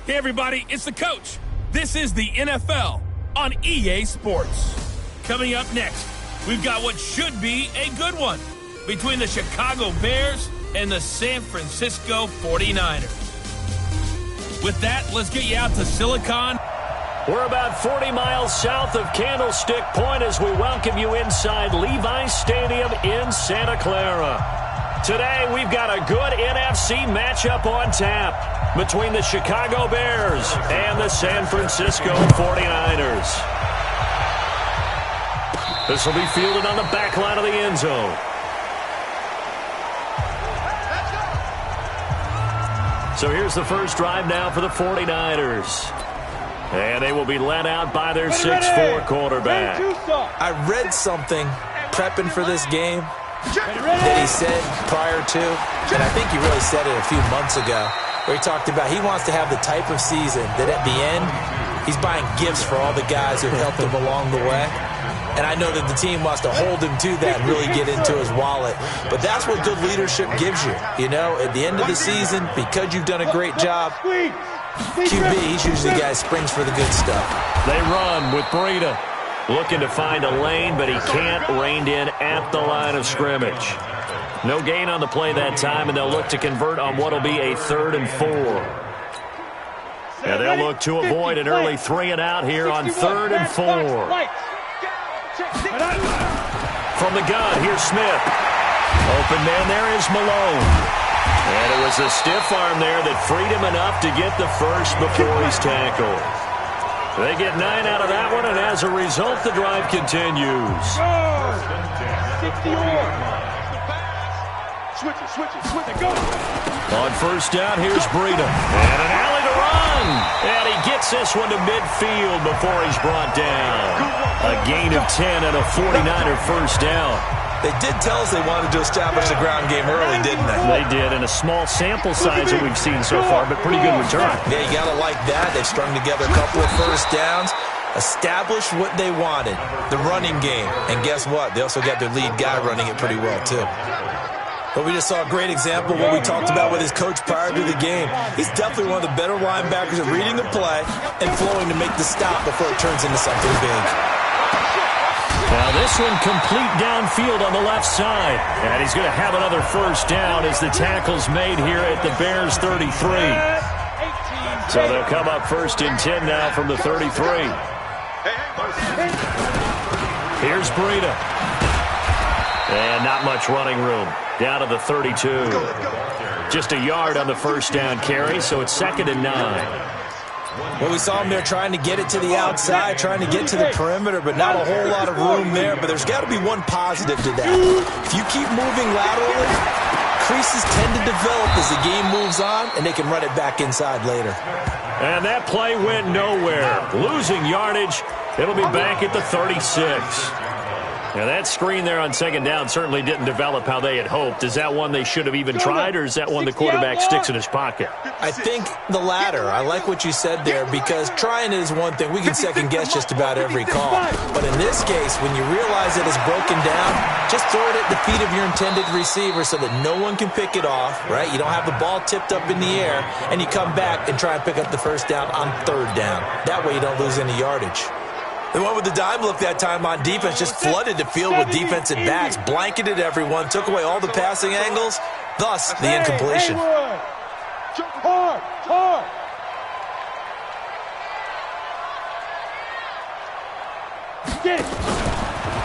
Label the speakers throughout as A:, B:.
A: Hey everybody, it's the coach. This is the NFL on EA Sports. Coming up next, we've got what should be a good one between the Chicago Bears and the San Francisco 49ers. With that, let's get you out to Silicon.
B: We're about 40 miles south of Candlestick Point as we welcome you inside Levi's Stadium in Santa Clara. Today, we've got a good NFC matchup on tap between the Chicago Bears and the San Francisco 49ers. This will be fielded on the back line of the end zone. So here's the first drive now for the 49ers. And they will be led out by their 6'4" quarterback.
C: I read something prepping for this game that he said prior to, and I think he really said it a few months ago, where he talked about he wants to have the type of season that at the end, he's buying gifts for all the guys who have helped him along the way. And I know that the team wants to hold him to that and really get into his wallet. But that's what good leadership gives you. You know, at the end of the season, because you've done a great job, QB, he's usually the guy who springs for the good stuff.
B: They run with Breida. Looking to find a lane, but he can't. Reined in at the line of scrimmage. No gain on the play that time, and they'll look to convert on what will be a 3rd and 4. And they'll look to avoid an early 3 and out here on 3rd and 4. From the gun, here's Smith. Open man there is Malone. And it was a stiff arm there that freed him enough to get the first before he's tackled. They get 9 out of that one, and as a result, the drive continues. On first down, here's Breida. And an alley to run. And he gets this one to midfield before he's brought down. A gain of 10 and a 49er first down.
C: They did tell us they wanted to establish the ground game early, didn't they?
B: They did, and a small sample size that we've seen so far, but pretty good return.
C: Yeah, you got to like that. They've strung together a couple of first downs, established what they wanted, the running game. And guess what? They also got their lead guy running it pretty well, too. But we just saw a great example of what we talked about with his coach prior to the game. He's definitely one of the better linebackers at reading the play and flowing to make the stop before it turns into something big.
B: Now this one complete downfield on the left side. And he's going to have another first down as the tackle's made here at the Bears 33. So they'll come up 1st and 10 now from the 33. Here's Breida. And not much running room. Down to the 32. Just a yard on the first down carry, so it's 2nd and 9.
C: Well, we saw him there trying to get it to the outside, trying to get to the perimeter, but not a whole lot of room there. But there's got to be one positive to that. If you keep moving laterally, creases tend to develop as the game moves on, and they can run it back inside later.
B: And that play went nowhere. Losing yardage. It'll be back at the 36. Now, that screen there on 2nd down certainly didn't develop how they had hoped. Is that one they should have even tried, or is that one the quarterback sticks in his pocket?
C: I think the latter. I like what you said there, because trying it is one thing. We can second-guess just about every call. But in this case, when you realize it is broken down, just throw it at the feet of your intended receiver so that no one can pick it off, right? You don't have the ball tipped up in the air, and you come back and try and pick up the first down on 3rd down. That way you don't lose any yardage. The one with the dime look that time on defense just flooded the field with defensive backs, blanketed everyone, took away all the passing angles, thus the incompletion.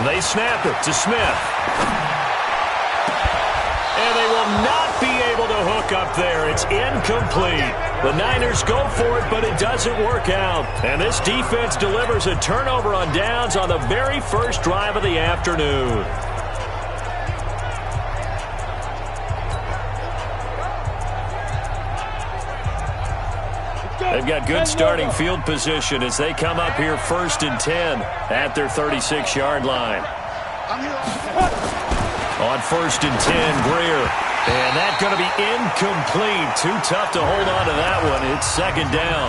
B: They snap it to Smith. And they will not be able to hook up there. It's incomplete. The Niners go for it, but it doesn't work out. And this defense delivers a turnover on downs on the very first drive of the afternoon. They've got good starting field position as they come up here 1st and 10 at their 36-yard line. On 1st and 10, Greer. And that's going to be incomplete. Too tough to hold on to that one. It's 2nd down.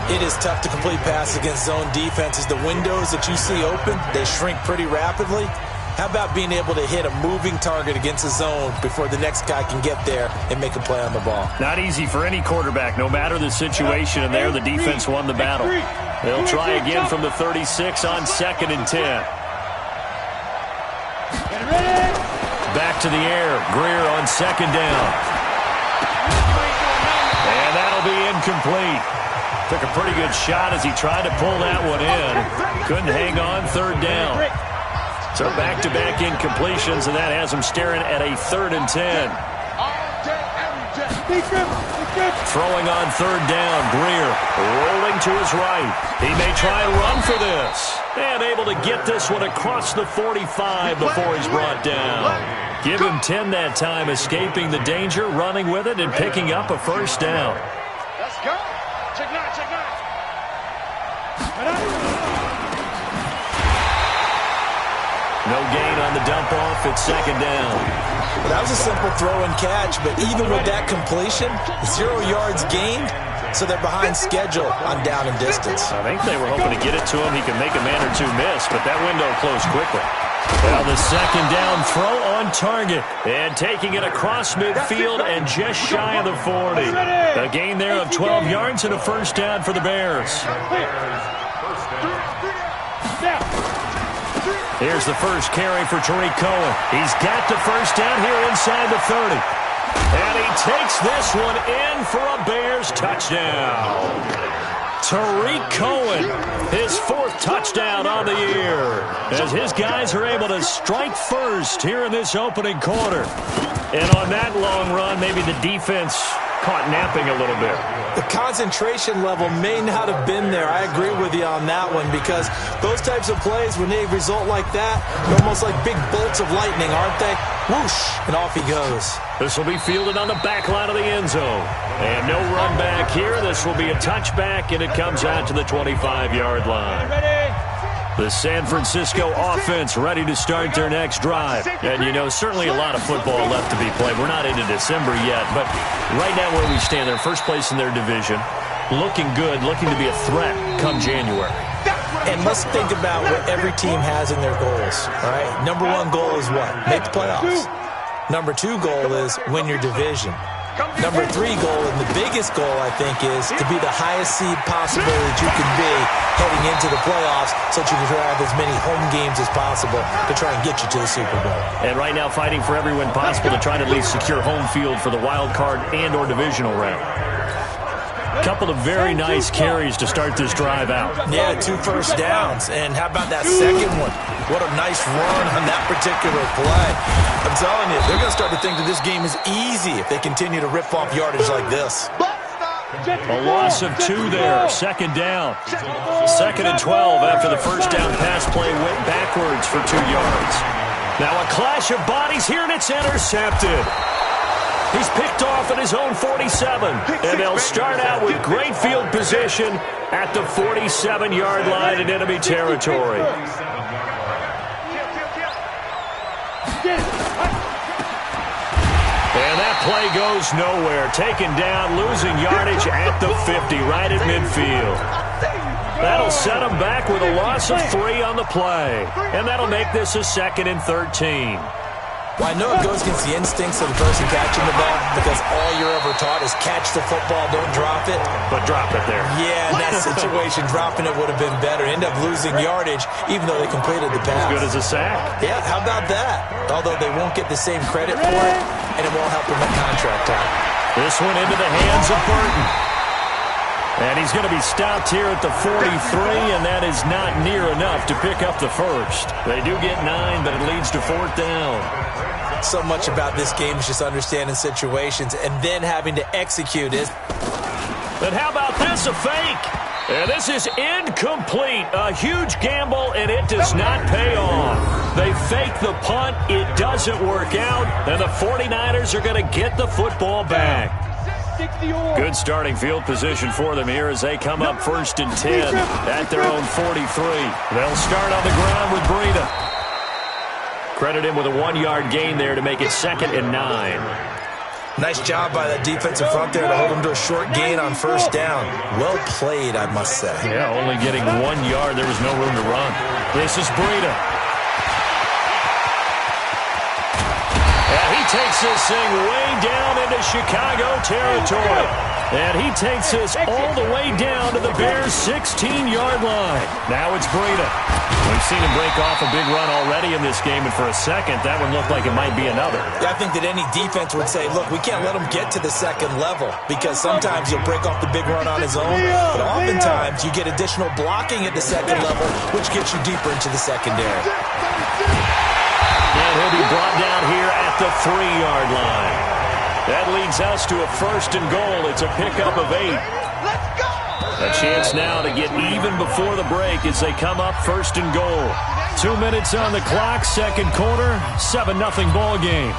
C: It is tough to complete passes against zone defenses. The windows that you see open, they shrink pretty rapidly. How about being able to hit a moving target against the zone before the next guy can get there and make a play on the ball?
B: Not easy for any quarterback, no matter the situation, and there the defense won the battle. They'll try again from the 36 on 2nd and 10. Back to the air. Greer on 2nd down. And that'll be incomplete. Took a pretty good shot as he tried to pull that one in. Couldn't hang on 3rd down. So back-to-back incompletions, and that has him staring at a 3rd and 10. Throwing on 3rd down, Greer rolling to his right. He may try and run for this. And able to get this one across the 45 before he's brought down. Give him 10 that time, escaping the danger, running with it, and picking up a 1st down.
D: Let's go. Check 9, check 9.
B: No gain on the dump off. It's 2nd down.
C: Well, that was a simple throw and catch, but even with that completion, 0 yards gained, so they're behind schedule on down and distance.
B: I think they were hoping to get it to him. He can make a man or two miss, but that window closed quickly. Well, the 2nd down throw on target. And taking it across midfield and just shy of the 40. A gain there of 12 yards and a 1st down for the Bears. Here's the first carry for Tariq Cohen. He's got the 1st down here inside the 30. And he takes this one in for a Bears touchdown. Tariq Cohen, his 4th touchdown on the year, as his guys are able to strike first here in this opening quarter. And on that long run, maybe the defense caught napping a little bit.
C: The concentration level may not have been there. I agree with you on that one, because those types of plays, when they result like that, they're almost like big bolts of lightning, aren't they? Whoosh, and off he goes.
B: This will be fielded on the back line of the end zone. And no run back here. This will be a touchback, and it comes out to the 25-yard line. The San Francisco offense ready to start their next drive. And, you know, certainly a lot of football left to be played. We're not into December yet, but right now where we stand, they're first place in their division, looking good, looking to be a threat come January.
C: And let's think about what every team has in their goals, all right? Number 1 goal is what? Make the playoffs. Number 2 goal is win your division. Number 3 goal, and the biggest goal, I think, is to be the highest seed possible that you can be heading into the playoffs, so that you can have as many home games as possible to try and get you to the Super Bowl.
B: And right now fighting for every win possible to try to at least secure home field for the wild card and or divisional round. A couple of very nice carries to start this drive out.
C: Yeah, 2 first downs. And how about that second one? What a nice run on that particular play. I'm telling you, they're going to start to think that this game is easy if they continue to rip off yardage like this.
B: A loss of 2 there. 2nd down. 2nd and 12 after the 1st down pass play went backwards for 2 yards. Now a clash of bodies here, and it's intercepted. He's picked off at his own 47, and they'll start out with great field position at the 47-yard line in enemy territory. And that play goes nowhere. Taken down, losing yardage at the 50, right at midfield. That'll set him back with a loss of 3 on the play, and that'll make this a 2nd and 13.
C: Well, I know it goes against the instincts of the person catching the ball, because all you're ever taught is catch the football, don't drop it.
B: But drop it there.
C: Yeah, in that situation, dropping it would have been better. End up losing yardage, even though they completed the pass.
B: As good as a sack.
C: Yeah, how about that? Although they won't get the same credit for it, and it won't help them at contract time.
B: This one into the hands of Burton. And he's going to be stopped here at the 43, and that is not near enough to pick up the 1st. They do get 9, but it leads to 4th down.
C: So much about this game is just understanding situations and then having to execute it.
B: But how about this, a fake? And this is incomplete. A huge gamble, and it does not pay off. They fake the punt. It doesn't work out, and the 49ers are going to get the football back. Good starting field position for them here as they come up 1st and 10 at their own 43. They'll start on the ground with Breida. Credit him with a 1-yard gain there to make it 2nd and 9.
C: Nice job by that defensive front there to hold him to a short gain on 1st down. Well played, I must say.
B: Yeah, only getting 1 yard. There was no room to run. This is Breida. takes this thing way down into Chicago territory. And he takes this all the way down to the Bears' 16-yard line. Now it's Breida. We've seen him break off a big run already in this game, and for a second, that one looked like it might be another.
C: Yeah, I think that any defense would say, look, we can't let him get to the second level because sometimes he'll break off the big run on his own, but oftentimes you get additional blocking at the second level, which gets you deeper into the secondary.
B: And he'll be brought down here at the 3-yard line. That leads us to a 1st and goal. It's a pickup of 8. A chance now to get even before the break as they come up 1st and goal. 2 minutes on the clock, second quarter, 7-0 ball game.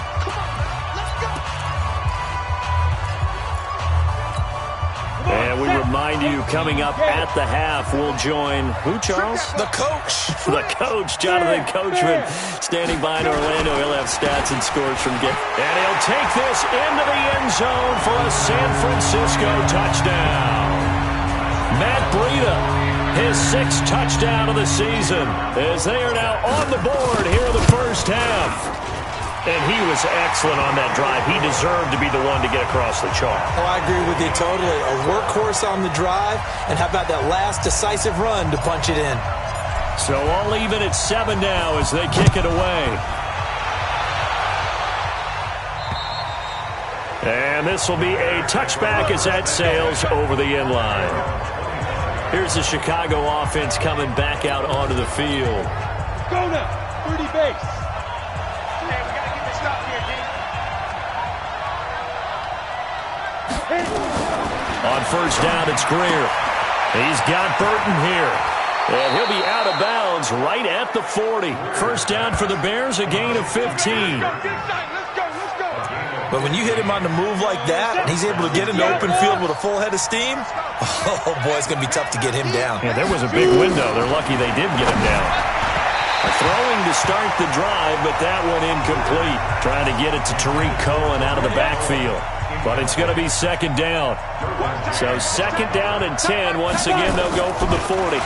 B: And we remind you, coming up at the half, we'll join who, Charles?
C: The coach.
B: The coach, Jonathan Coachman, standing by in Orlando. He'll have stats and scores from game. And he'll take this into the end zone for a San Francisco touchdown. Matt Breida, his 6th touchdown of the season, as they are now on the board here in the first half. And he was excellent on that drive. He deserved to be the one to get across the chalk.
C: Oh, I agree with you totally. A workhorse on the drive, and how about that last decisive run to punch it in?
B: So all even at 7 now as they kick it away. And this will be a touchback as that sails over the end line. Here's the Chicago offense coming back out onto the field.
D: Go now, 30 base. Hey, we got to get this stop here, D.
B: On first down, it's Greer. He's got Burton here. And he'll be out of bounds right at the 40. First down for the Bears, a gain of 15.
C: But when you hit him on the move like that, and he's able to get into open field with a full head of steam, oh, boy, it's going to be tough to get him down.
B: Yeah, there was a big window. They're lucky they did get him down. Throwing to start the drive, but that one incomplete. Trying to get it to Tariq Cohen out of the backfield. But it's going to be second down. So second down and 10. Once again, they'll go from the 40.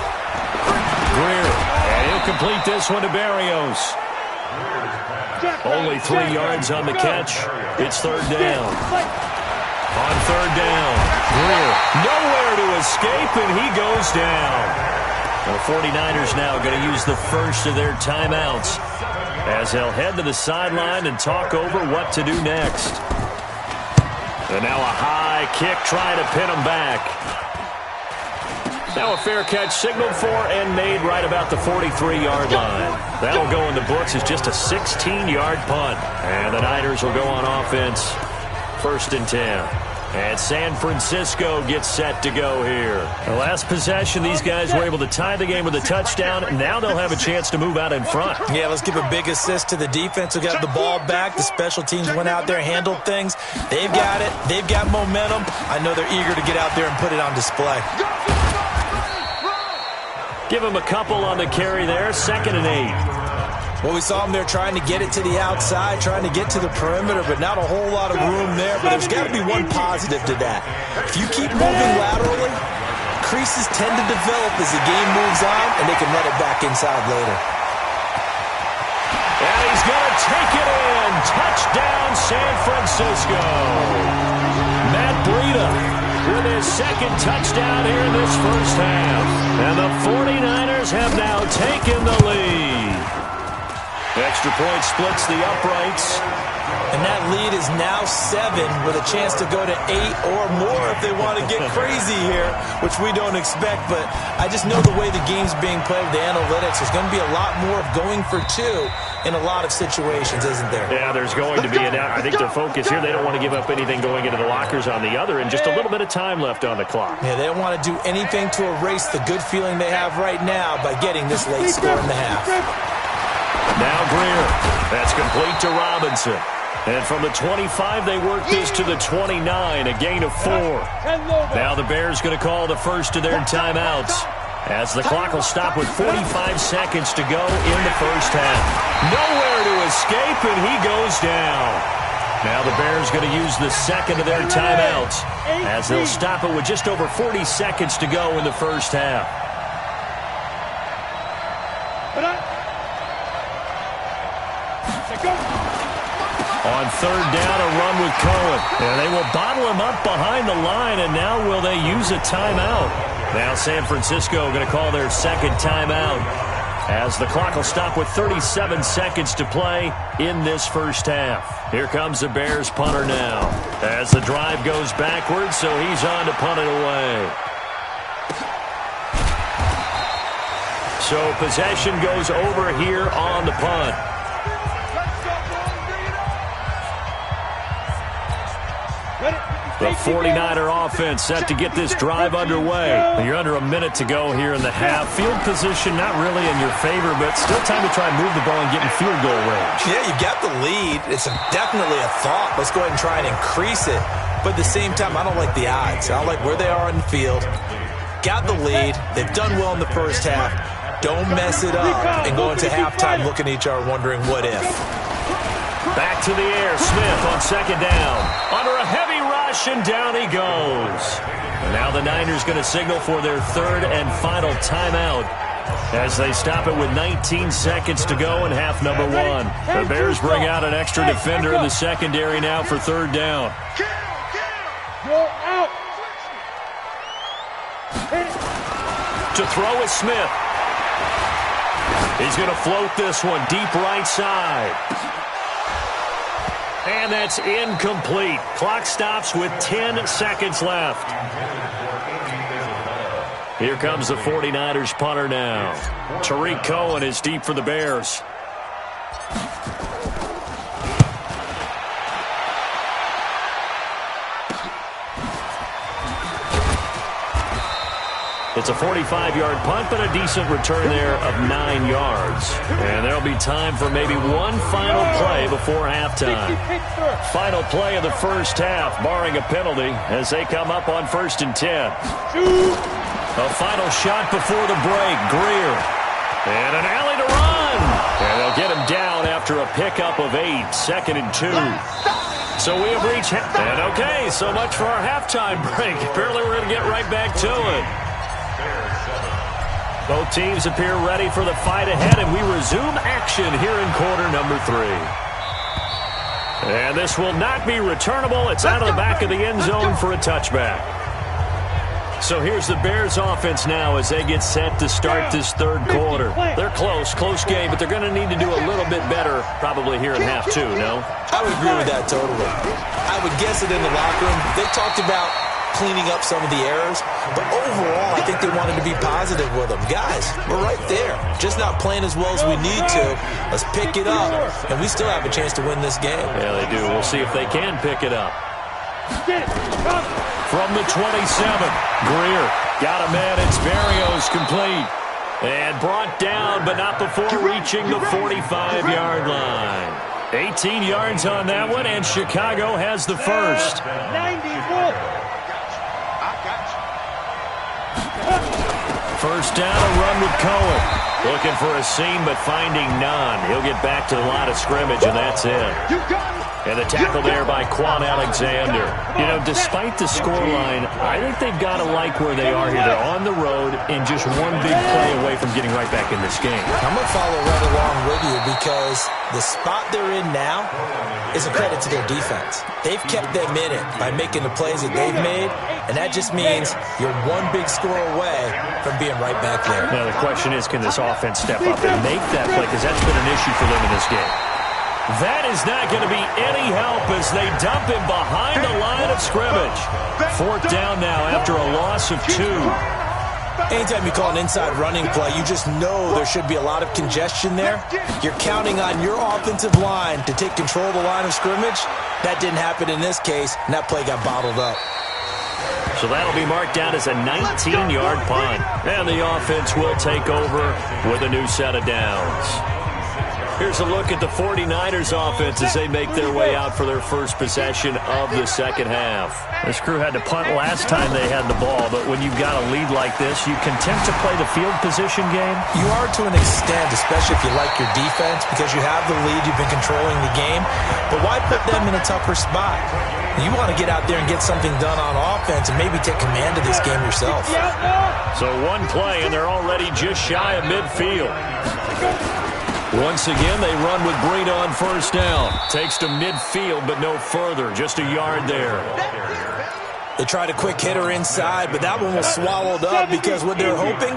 B: Greer, and he'll complete this one to Barrios. Only 3 yards on the catch. It's third down. On third down, Greer nowhere to escape, and he goes down. The 49ers now going to use the first of their timeouts as they'll head to the sideline and talk over what to do next. And now a high kick trying to pin him back. Now a fair catch signaled for and made right about the 43-yard line. That'll go in the books as just a 16-yard punt. And the Niners will go on offense. 1st and 10. And San Francisco gets set to go here. The last possession, these guys were able to tie the game with a touchdown. Now they'll have a chance to move out in front.
C: Yeah, let's give a big assist to the defense who got the ball back. The special teams went out there, handled things. They've got it. They've got momentum. I know they're eager to get out there and put it on display.
B: Give him a couple on the carry there. 2nd and 8.
C: Well, we saw him there trying to get it to the outside, trying to get to the perimeter, but not a whole lot of room there. But there's got to be one positive to that. If you keep moving laterally, creases tend to develop as the game moves on, and they can let it back inside later.
B: And he's going to take it in. Touchdown, San Francisco. Matt Breida with his 2nd touchdown here in this first half. And the 49ers have now taken the lead. Extra point splits the uprights.
C: And that lead is now 7 with a chance to go to 8 or more if they want to get crazy here, which we don't expect. But I just know the way the game's being played with the analytics, there's going to be a lot more of going for 2 in a lot of situations, isn't there?
B: Yeah, there's going to be. And I think their focus here, they don't want to give up anything going into the lockers on the other, and just a little bit of time left on the clock.
C: Yeah, they don't want to do anything to erase the good feeling they have right now by getting this late score in the half.
B: Now Greer. That's complete to Robinson. And from the 25, they work this to the 29, a gain of 4. Now the Bears going to call the first of their timeouts as the clock will stop with 45 seconds to go in the first half. Nowhere to escape, and he goes down. Now the Bears going to use the second of their timeouts as they'll stop it with just over 40 seconds to go in the first half. On third down, a run with Cohen. And they will bottle him up behind the line, and now will they use a timeout? Now San Francisco going to call their second timeout, as the clock will stop with 37 seconds to play in this first half. Here comes the Bears punter now, as the drive goes backwards, so he's on to punt it away. So possession goes over here on the punt. The 49er offense set to get this drive underway. You're under a minute to go here in the half. Field position not really in your favor, but still time to try and move the ball and get in field goal range.
C: Yeah, you got the lead. It's definitely a thought. Let's go ahead and try and increase it. But at the same time, I don't like the odds. I don't like where they are in the field. Got the lead. They've done well in the first half. Don't mess it up and go into halftime looking at each other wondering what if.
B: Back to the air. Smith on second down. Under a heavy rush, and down he goes. And now the Niners going to signal for their third and final timeout, as they stop it with 19 seconds to go in half number one. The Bears bring out an extra defender in the secondary now for third down. To throw is Smith. He's going to float this one deep right side. And that's incomplete. Clock stops with 10 seconds left. Here comes the 49ers punter now. Tariq Cohen is deep for the Bears. It's a 45-yard punt, but a decent return there of 9 yards. And there'll be time for maybe one final play before halftime. Final play of the first half, barring a penalty, as they come up on 1st and 10. A final shot before the break. Greer. And an alley to run. And they'll get him down after a pickup of 8. 2nd and 2. So we have reached... And okay, so much for our halftime break. Apparently we're going to get right back to it. Both teams appear ready for the fight ahead, and we resume action here in quarter number 3. And this will not be returnable. It's out of the back of the end zone for a touchback. So here's the Bears offense now as they get set to start this third quarter. They're close game, but they're going to need to do a little bit better probably here in half 2, no?
C: I would agree with that totally. I would guess it in the locker room. They talked about cleaning up some of the errors, but overall I think they wanted to be positive with them. Guys, we're right there, just not playing as well as we need to. Let's pick it up, and we still have a chance to win this game.
B: Yeah, they do. We'll see if they can pick it up. From the 27, Greer got a man. It's Berrios complete and brought down, but not before reaching the 45-yard line. 18 yards on that one, and Chicago has the first.
D: 94.
B: First down, a run with Cohen. Looking for a seam, but finding none. He'll get back to the line of scrimmage, and that's it. And the tackle there by Quan Alexander. You know, despite the scoreline, I think they've got to like where they are here. They're on the road and just one big play away from getting right back in this game.
C: I'm going to follow right along with you because the spot they're in now is a credit to their defense. They've kept them in it by making the plays that they've made, and that just means you're one big score away from being right back there.
B: Now, the question is, can this offense step up and make that play? Because that's been an issue for them in this game. That is not going to be any help as they dump him behind the line of scrimmage. 4th down now after a loss of 2.
C: Anytime you call an inside running play, you just know there should be a lot of congestion there. You're counting on your offensive line to take control of the line of scrimmage. That didn't happen in this case, and that play got bottled up.
B: So that'll be marked down as a 19-yard punt. And the offense will take over with a new set of downs. Here's a look at the 49ers offense as they make their way out for their first possession of the second half. This crew had to punt last time they had the ball, but when you've got a lead like this, you content to play the field position game?
C: You are to an extent, especially if you like your defense, because you have the lead, you've been controlling the game. But why put them in a tougher spot? You want to get out there and get something done on offense and maybe take command of this game yourself.
B: So one play, and they're already just shy of midfield. Once again, they run with Breida on first down. Takes to midfield, but no further. Just a yard there.
C: They tried a quick hitter inside, but that one was swallowed up because what they're hoping,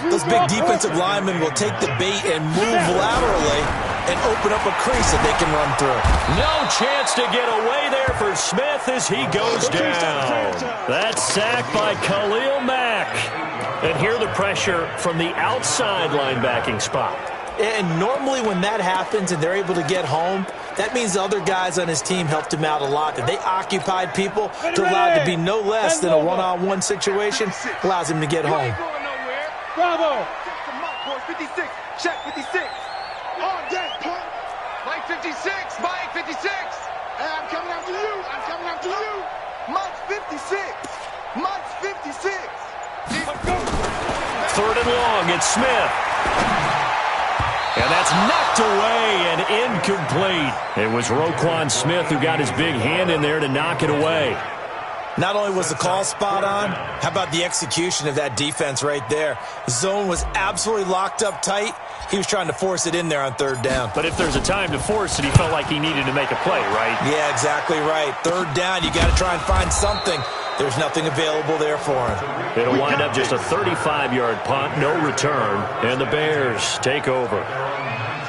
C: those big defensive linemen will take the bait and move laterally and open up a crease that they can run through.
B: No chance to get away there for Smith as he goes down. That's sacked by Khalil Mack. And here the pressure from the outside linebacking spot.
C: And normally when that happens and they're able to get home, that means the other guys on his team helped him out a lot. That they occupied people to allow it to be no less than a one-on-one situation allows him to get home.
D: Bravo! 56, check 56. On deck, point. Mike 56, Mike 56. Hey, I'm coming after you. I'm coming after you. Mike 56. Mike 56.
B: Third and long, it's Smith. And that's knocked away and incomplete. It was Roquan Smith who got his big hand in there to knock it away.
C: Not only was the call spot on, how about the execution of that defense right there? The zone was absolutely locked up tight. He was trying to force it in there on third down.
B: But if there's a time to force it, he felt like he needed to make a play, right?
C: Yeah, exactly right. Third down, you got to try and find something. There's nothing available there for him.
B: It'll wind up just a 35-yard punt, no return, and the Bears take over.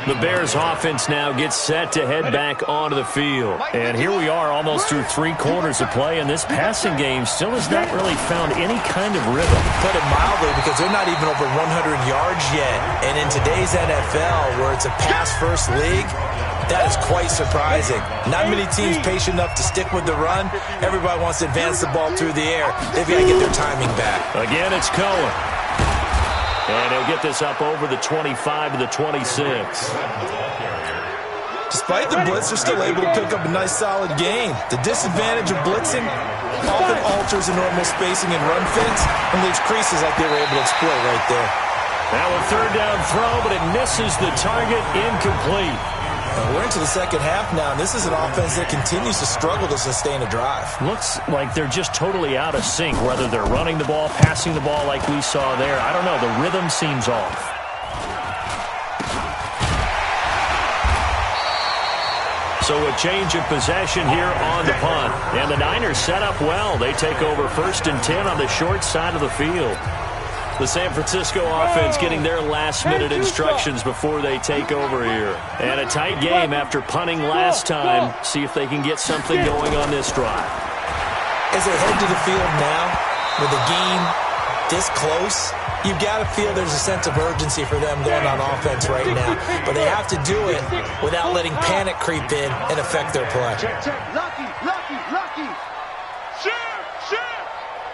B: The Bears offense now gets set to head back onto the field. And here we are almost through 3 quarters of play, and this passing game still has not really found any kind of rhythm.
C: Put it mildly, because they're not even over 100 yards yet. And in today's NFL, where it's a pass-first league, that is quite surprising. Not many teams patient enough to stick with the run. Everybody wants to advance the ball through the air. They've got to get their timing back.
B: Again, it's Cohen. And he'll get this up over the 25 to the 26.
C: Despite the blitz, they're still able to pick up a nice solid gain. The disadvantage of blitzing often alters the normal spacing and run fits and leaves creases like they were able to exploit right there.
B: Now a third down throw, but it misses the target, incomplete.
C: We're into the second half now, and this is an offense that continues to struggle to sustain a drive.
B: Looks like they're just totally out of sync, whether they're running the ball, passing the ball like we saw there. I don't know. The rhythm seems off. So a change of possession here on the punt. And the Niners set up well. They take over 1st and 10 on the short side of the field. The San Francisco offense getting their last-minute instructions before they take over here. And a tight game after punting last time. See if they can get something going on this drive.
C: As they head to the field now, with the game this close, you've got to feel there's a sense of urgency for them going on offense right now. But they have to do it without letting panic creep in and affect their play.
D: Lucky. Share.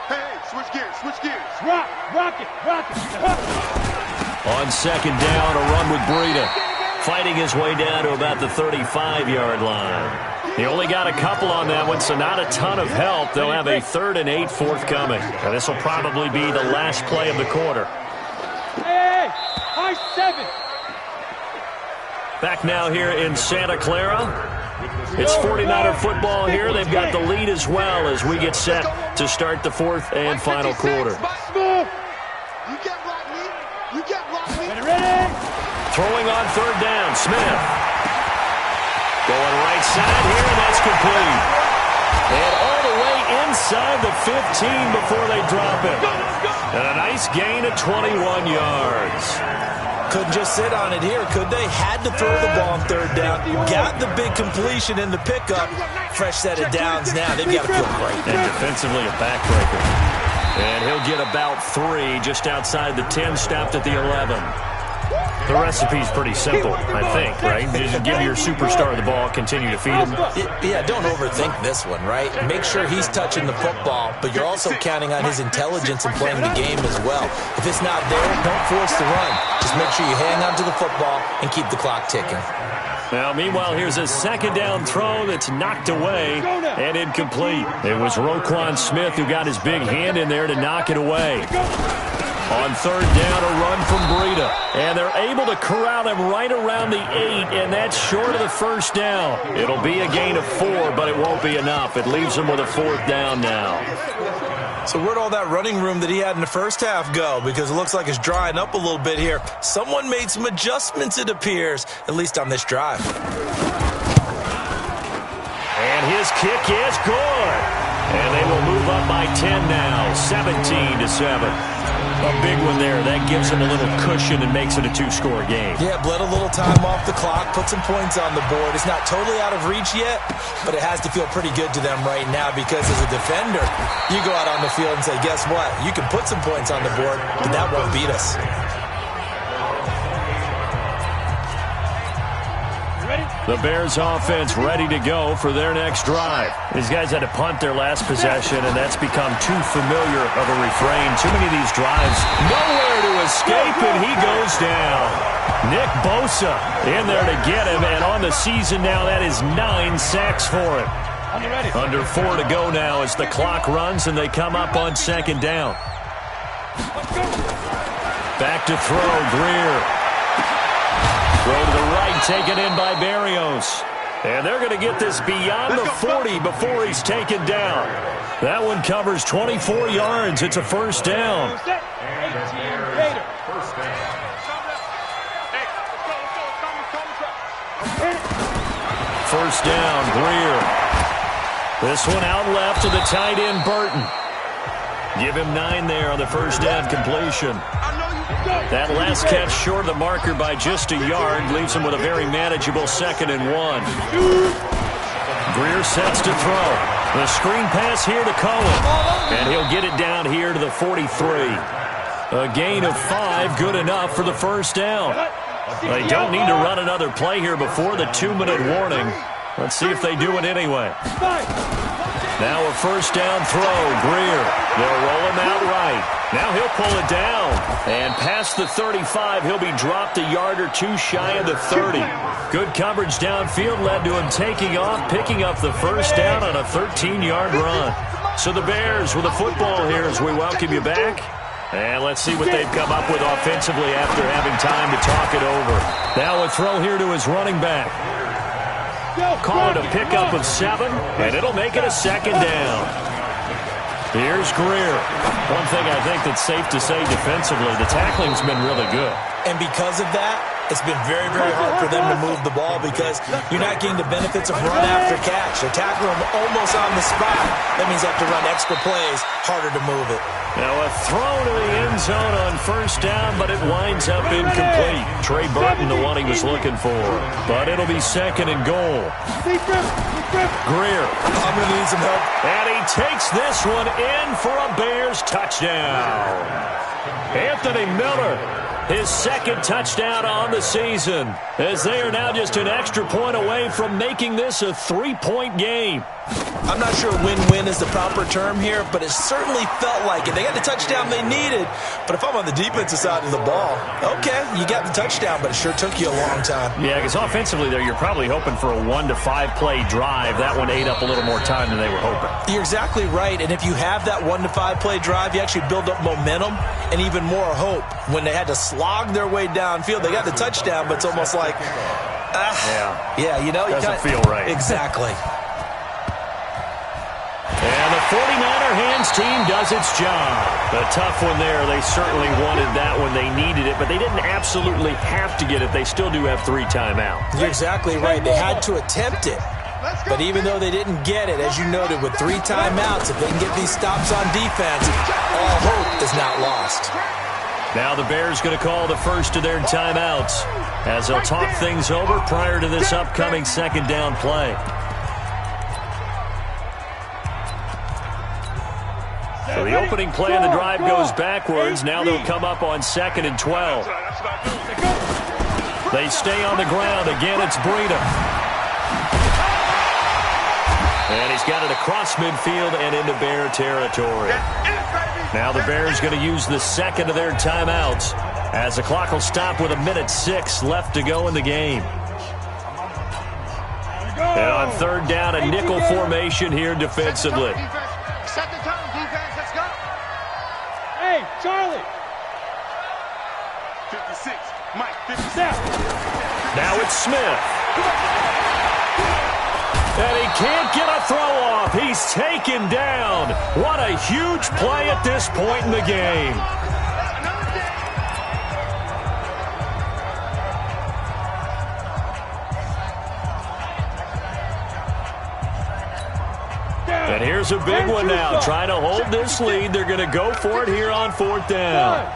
D: Hey, switch gears. Rock it.
B: On second down, a run with Breida. Fighting his way down to about the 35-yard line. He only got a couple on that one, so not a ton of help. They'll have a 3rd and 8 forthcoming. And this will probably be the last play of the quarter.
D: Hey, high 7.
B: Back now here in Santa Clara. It's 49er football here. They've got the lead as well as we get set to start the 4th and final quarter. Throwing on third down, Smith. Going right side here, and that's complete. And all the way inside the 15 before they drop it. And a nice gain of 21 yards.
C: Couldn't just sit on it here, could they? Had to throw the ball on third down. Got the big completion in the pickup. Fresh set of downs now. They've got to feel great.
B: And defensively a backbreaker. And he'll get about 3 just outside the 10, stopped at the 11. The recipe's pretty simple, I think, right? Just give your superstar the ball, continue to feed him.
C: Yeah, don't overthink this one, right? Make sure he's touching the football, but you're also counting on his intelligence and playing the game as well. If it's not there, don't force the run. Just make sure you hang on to the football and keep the clock ticking.
B: Now, meanwhile, here's a second down throw that's knocked away and incomplete. It was Roquan Smith who got his big hand in there to knock it away. On third down, a run from Breida. And they're able to corral him right around the 8, and that's short of the first down. It'll be a gain of 4, but it won't be enough. It leaves them with a 4th down now.
C: So where'd all that running room that he had in the first half go? Because it looks like it's drying up a little bit here. Someone made some adjustments, it appears, at least on this drive.
B: And his kick is good. And they will move up by 10 now, 17-7. A big one there. That gives him a little cushion and makes it a two-score game.
C: Yeah, bled a little time off the clock, put some points on the board. It's not totally out of reach yet, but it has to feel pretty good to them right now because as a defender, you go out on the field and say, guess what? You can put some points on the board, but that won't beat us.
B: The Bears offense ready to go for their next drive. These guys had to punt their last possession, and that's become too familiar of a refrain. Too many of these drives, nowhere to escape, and he goes down. Nick Bosa in there to get him, and on the season now, that is 9 sacks for him. Under 4 to go now as the clock runs, and they come up on second down. Back to throw, Greer. Throw to the right, taken in by Barrios. And they're going to get this beyond the 40 before he's taken down. That one covers 24 yards. It's a first down. First down, Greer. This one out left to the tight end, Burton. Give him 9 there on the first down completion. That last catch short of the marker by just a yard leaves him with a very manageable 2nd and 1. Greer sets to throw. The screen pass here to Cohen. And he'll get it down here to the 43. A gain of 5, good enough for the first down. They don't need to run another play here before the 2-minute warning. Let's see if they do it anyway. Now a first down throw, Greer. They'll roll him out right. Now he'll pull it down. And past the 35, he'll be dropped a yard or 2 shy of the 30. Good coverage downfield led to him taking off, picking up the first down on a 13-yard run. So the Bears with the football here as we welcome you back. And let's see what they've come up with offensively after having time to talk it over. Now a throw here to his running back. Call it a pickup of 7, and it'll make it a second down. Here's Greer. One thing I think that's safe to say defensively, the tackling's been really good.
C: And because of that, it's been very, very hard for them to move the ball because you're not getting the benefits of run after catch. They tackle them almost on the spot. That means they have to run extra plays, harder to move it.
B: Now a throw to the end zone on first down, but it winds up incomplete. Trey Burton, the one he was looking for. But it'll be 2nd and goal. Greer.
C: I'm going to need some help.
B: And he takes this one in for a Bears touchdown. Anthony Miller, his 2nd touchdown on the season, as they are now just an extra point away from making this a 3-point game.
C: I'm not sure win-win is the proper term here, but it certainly felt like it. They got the touchdown they needed, but if I'm on the defensive side of the ball, okay, you got the touchdown, but it sure took you a long time.
B: Yeah, because offensively there, you're probably hoping for a 1 to 5 play drive. That one ate up a little more time than they were hoping.
C: You're exactly right, and if you have that 1 to 5 play drive, you actually build up momentum and even more hope. When they had to slog their way downfield, they got the touchdown, but it's almost like, yeah, you know,
B: doesn't feel right.
C: Exactly.
B: And the 49er hands team does its job. A tough one there. They certainly wanted that when they needed it, but they didn't absolutely have to get it. They still do have 3 timeouts.
C: You're exactly right. They had to attempt it. But even though they didn't get it, as you noted, with 3 timeouts, if they can get these stops on defense, all hope is not lost.
B: Now the Bears going to call the first of their timeouts as they'll talk things over prior to this upcoming 2nd down play. So the opening play of the drive goes backwards. Now they'll come up on 2nd and 12. They stay on the ground. Again, it's Breida. And he's got it across midfield and into Bear territory. Now the Bears going to use the 2nd of their timeouts as the clock will stop with 1:06 left to go in the game. And on 3rd down, a nickel formation here defensively.
D: Set the tone, defense. Let's go.
E: Hey, Charlie.
D: 56. Mike, 56.
B: Now it's Smith. And he can't get a throw off. He's taken down. What a huge play at this point in the game. And here's a big one now. Trying to hold this lead. They're going to go for it here on 4th down.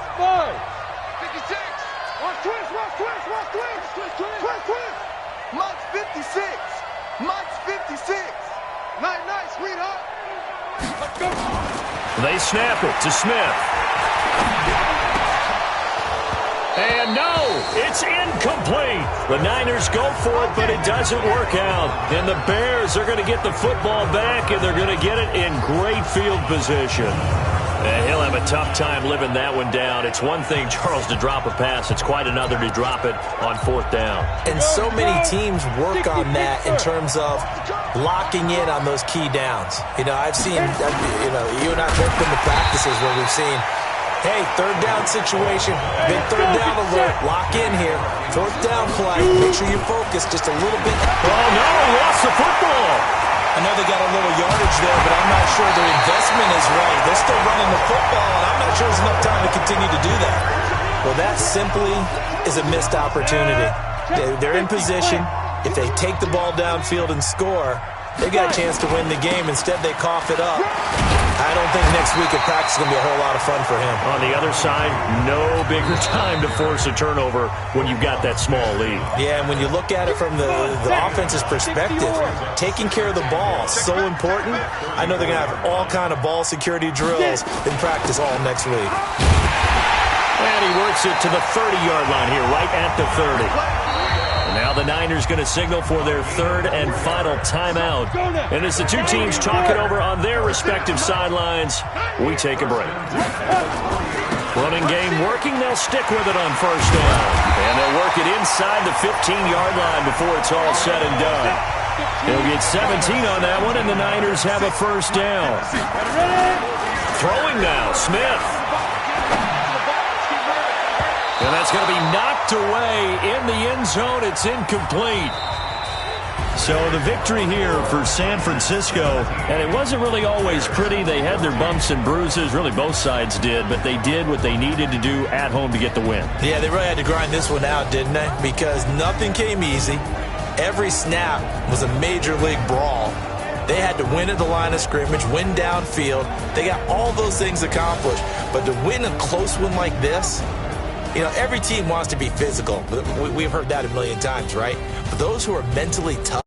D: 56. Watch twist. Mike's 56. Mike's 56. Night, sweetheart. Let's go.
B: They snap it to Smith. And no, it's incomplete. The Niners go for it, but it doesn't work out. And the Bears are going to get the football back, and they're going to get it in great field position. And he'll have a tough time living that one down. It's one thing, Charles, to drop a pass. It's quite another to drop it on 4th down.
C: And so many teams work on that in terms of locking in on those key downs. You know, I've seen, you and I both been to practices where we've seen, hey, 3rd down situation, big 3rd down alert, lock in here. 4th down play, make sure you're focused just a little bit.
B: Oh, no, he lost the football.
C: I know they got a little yardage there, but I'm not sure their investment is right. They're still running the football, and I'm not sure there's enough time to continue to do that. Well, that simply is a missed opportunity. They're in position. If they take the ball downfield and score, they got a chance to win the game. Instead, they cough it up. I don't think next week at practice is going to be a whole lot of fun for him.
B: On the other side, no bigger time to force a turnover when you've got that small lead.
C: Yeah, and when you look at it from the offense's perspective, taking care of the ball is so important. I know they're going to have all kind of ball security drills in practice all next week.
B: And he works it to the 30-yard line here, right at the 30. Now the Niners going to signal for their 3rd and final timeout. And as the two teams talk it over on their respective sidelines, we take a break. Running game working. They'll stick with it on 1st down. And they'll work it inside the 15-yard line before it's all said and done. They'll get 17 on that one, and the Niners have a 1st down. Throwing now, Smith. And that's going to be knocked away in the end zone. It's incomplete. So the victory here for San Francisco, and it wasn't really always pretty. They had their bumps and bruises. Really, both sides did, but they did what they needed to do at home to get the win.
C: Yeah, they really had to grind this one out, didn't they? Because nothing came easy. Every snap was a major league brawl. They had to win at the line of scrimmage, win downfield. They got all those things accomplished. But to win a close one like this, you know, every team wants to be physical. We've heard that a million times, right? But those who are mentally tough,